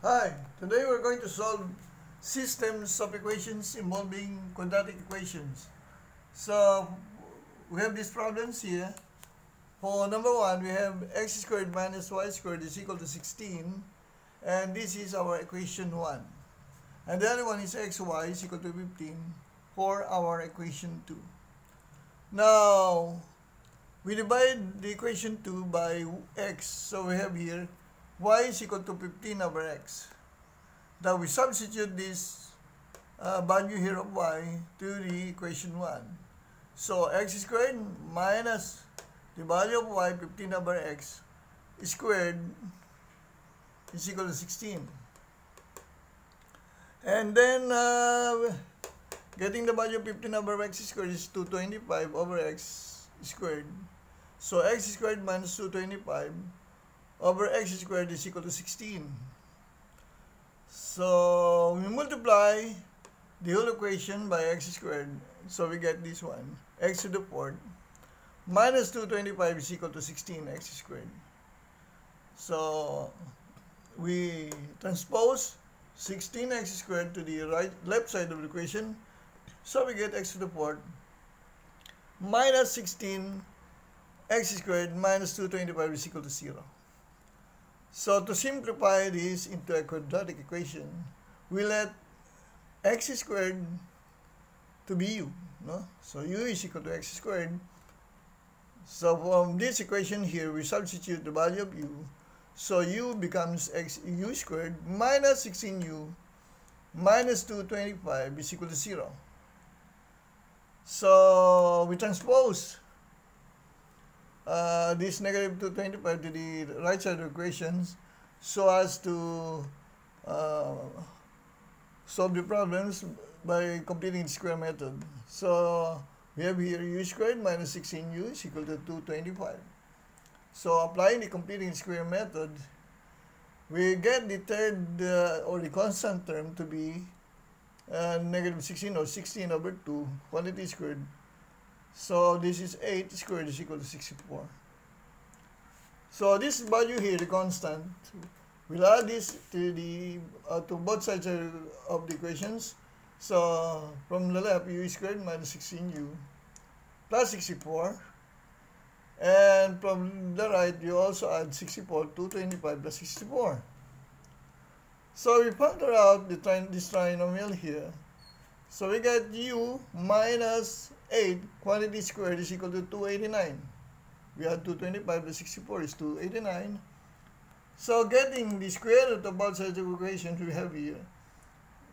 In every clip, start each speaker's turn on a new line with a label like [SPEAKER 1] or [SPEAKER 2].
[SPEAKER 1] Hi, today we're going to solve systems of equations involving quadratic equations. So we have these problems here. For number 1, we have x squared minus y squared is equal to 16, and this is our equation 1. And the other one is xy is equal to 15 for our equation 2. Now, we divide the equation 2 by x, so we have here y is equal to 15 over x. Now we substitute this value here of y to the equation 1. So x squared minus the value of y, 15 over x squared, is equal to 16. And then getting the value of 15 over x squared is 225 over x squared. So x squared minus 225 over x squared is equal to 16. So we multiply the whole equation by x squared. So we get this one, x to the 4th minus 225 is equal to 16x squared. So we transpose 16x squared to the left side of the equation. So we get x to the 4th minus 16x squared minus 225 is equal to 0. So to simplify this into a quadratic equation, we let x squared to be u, no? So u is equal to x squared. So from this equation here, we substitute the value of u. So u becomes u squared minus 16u minus 225 is equal to 0. So we transpose this negative 225 to the right side of equations so as to solve the problems by completing the square method. So we have here u squared minus 16u is equal to 225. So applying the completing square method, we get the third or the constant term to be negative 16 or 16 over 2 quantity squared. So this is 8 squared is equal to 64. So this value here, the constant, we'll add this to the to both sides of the equations. So from the left, u squared minus 16u plus 64. And from the right, you also add 64 to 25 plus 64. So we factor out this trinomial here. So we get u minus 8 quantity squared is equal to 289. We had 225 plus 64 is 289. So getting the square root of both sides of the equation we have here,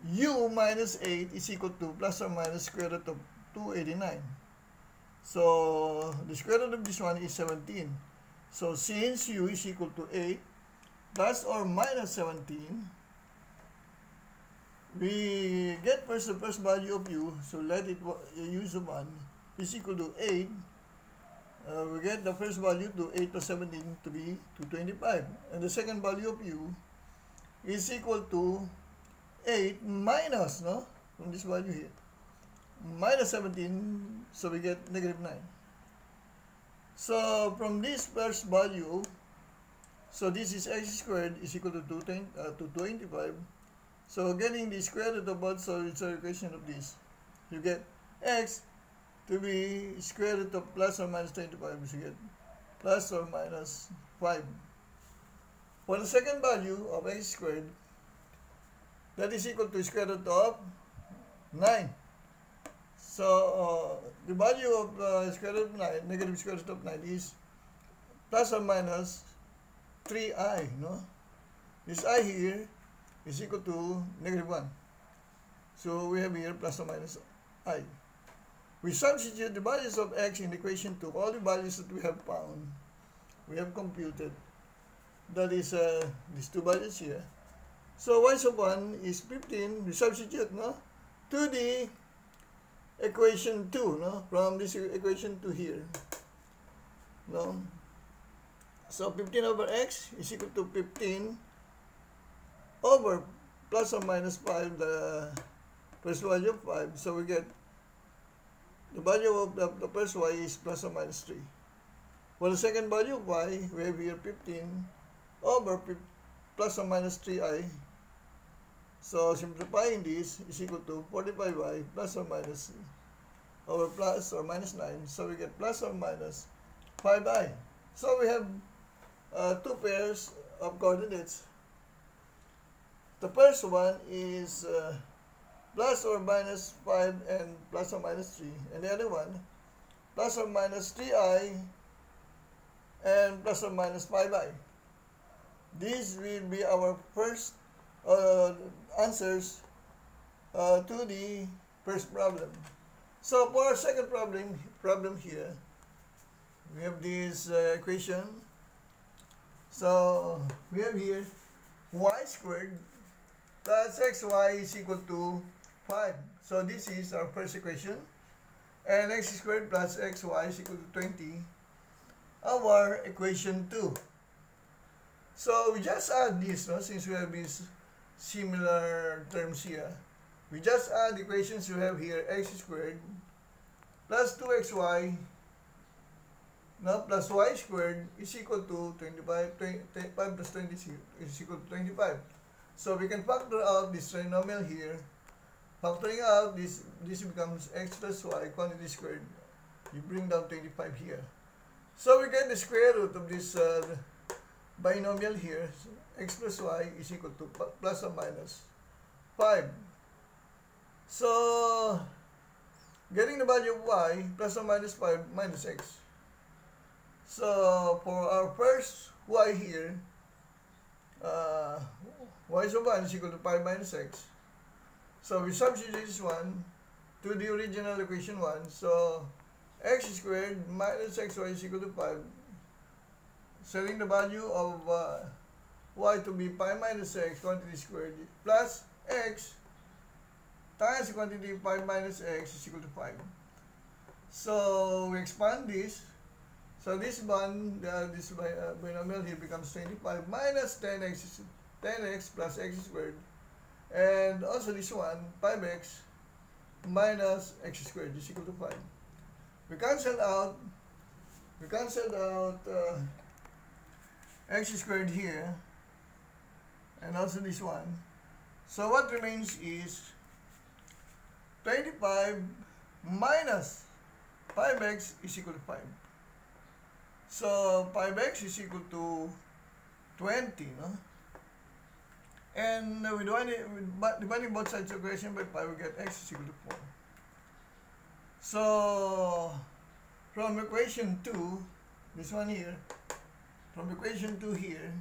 [SPEAKER 1] u minus 8 is equal to plus or minus square root of 289. So the square root of this one is 17. So since u is equal to 8 plus or minus 17, we get first the first value of u, so let it use of 1 is equal to 8. We get the first value to 8 plus 17 to be 225. And the second value of u is equal to 8 minus, no, from this value here, minus 17, so we get negative 9. So from this first value, so this is x squared is equal to 225. So getting the square root of both sides of the equation of this, you get x to be square root of plus or minus 25, so you get plus or minus 5. For the second value of x squared, that is equal to square root of 9. So the value of square root of 9, negative square root of 9 is plus or minus 3i, no? This I here is equal to negative 1. So we have here plus or minus I. We substitute the values of x in equation 2, all the values that we have found, we have computed. That is these two values here. So y sub 1 is 15, we substitute, no, to the equation 2, no, from this equation 2 here, no. So 15 over x is equal to 15 over plus or minus 5, the first value of 5. So we get the value of the first y is plus or minus 3. For the second value of y, we have here 15 over plus or minus 3i So simplifying this is equal to 45y plus or minus over plus or minus 9. So we get plus or minus 5i. So we have two pairs of coordinates. The first one is plus or minus 5 and plus or minus 3. And the other one, plus or minus 3i and plus or minus 5i. These will be our first answers to the first problem. So for our second problem here, we have this equation. So we have here y squared plus xy is equal to 5. So this is our first equation. And x squared plus xy is equal to 20. Our equation 2. So we just add this, no? Since we have these similar terms here. We just add the equations we have here, x squared plus 2xy plus y squared is equal to 5 plus 20 is equal to 25. So we can factor out this trinomial here. Factoring out this becomes x plus y quantity squared. You bring down 25 here. So we get the square root of this binomial here. So x plus y is equal to plus or minus 5. So getting the value of y, plus or minus 5 minus x. So for our first y here, y is 1 is equal to 5 minus x. So we substitute this one to the original equation 1. So x squared minus xy is equal to 5. Setting the value of y to be 5 minus x quantity squared plus x times the quantity 5 minus x is equal to 5. So we expand this. So this one, this binomial here becomes 25 minus 10x plus x squared. And also this one, 5x minus x squared is equal to 5. We cancel out x squared here, and also this one. So what remains is 25 minus 5x is equal to 5. So 5x is equal to 20, no? And dividing both sides of the equation by 5, we get x is equal to 4. So from equation 2, this one here, from equation 2 here,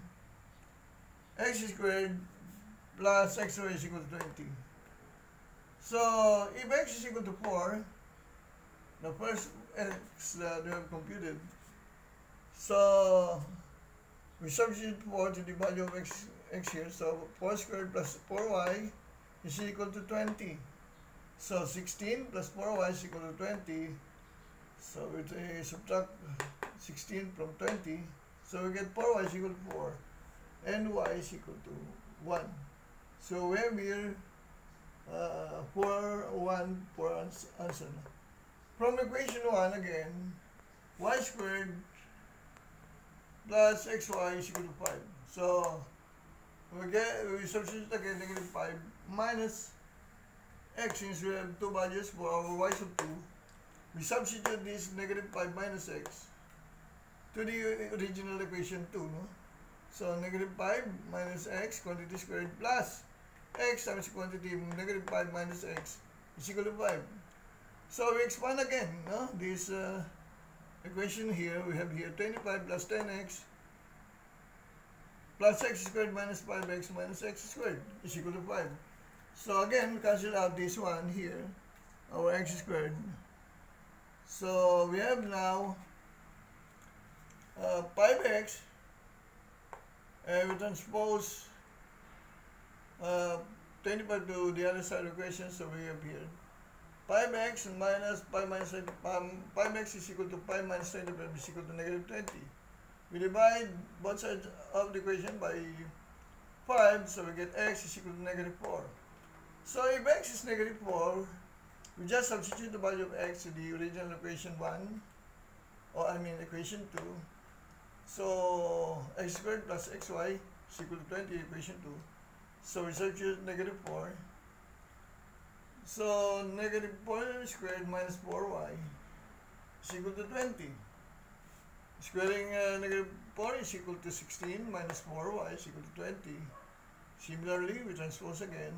[SPEAKER 1] x squared plus xy is equal to 20. So if x is equal to 4, the first x that we have computed, so we substitute 4 to the value of x here. So 4 squared plus 4y is equal to 20. So 16 plus 4y is equal to 20. So we subtract 16 from 20. So we get 4y is equal to 4 and y is equal to 1. So we have here 1 for answer. From equation 1 again, y squared plus xy is equal to 5. So we substitute again negative 5 minus x, since we have two values for our y sub 2. We substitute this negative 5 minus x to the original equation 2. No? So negative 5 minus x quantity squared plus x times quantity negative 5 minus x is equal to 5. So we expand again, no? This equation here, we have here 25 plus 10x plus x squared minus 5x minus x squared is equal to 5. So again, we cancel out this one here, our x squared. So we have now 5x, and we transpose 25 to the other side of the equation, so we have here 5x minus 5 minus 5x is equal to 5 minus 25 is equal to negative 20. We divide both sides of the equation by 5, so we get x is equal to negative 4. So if x is negative 4, we just substitute the value of x to the original equation 1, or equation 2. So x squared plus xy is equal to 20, equation 2. So we substitute negative 4. So negative 4 squared minus 4y is equal to 20. Squaring negative 4 is equal to 16 minus 4y is equal to 20. Similarly, we transpose again.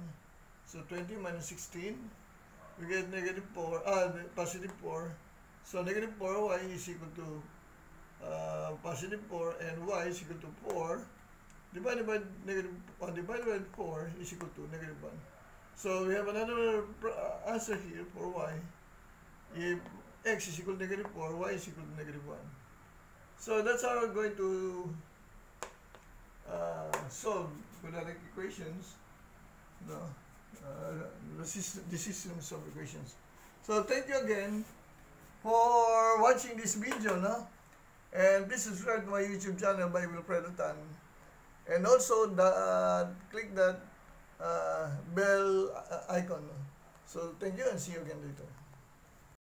[SPEAKER 1] So 20 minus 16, we get negative 4, positive 4. So negative 4y is equal to positive 4, and y is equal to 4 divided by negative divided by 4 is equal to negative 1. So we have another answer here for y. If x is equal to negative 4, y is equal to negative 1. So that's how we're going to solve quadratic equations, the systems of equations. So thank you again for watching this video, and please subscribe to my YouTube channel by Wilfredo Tan, and also click that bell icon. So thank you, and see you again later.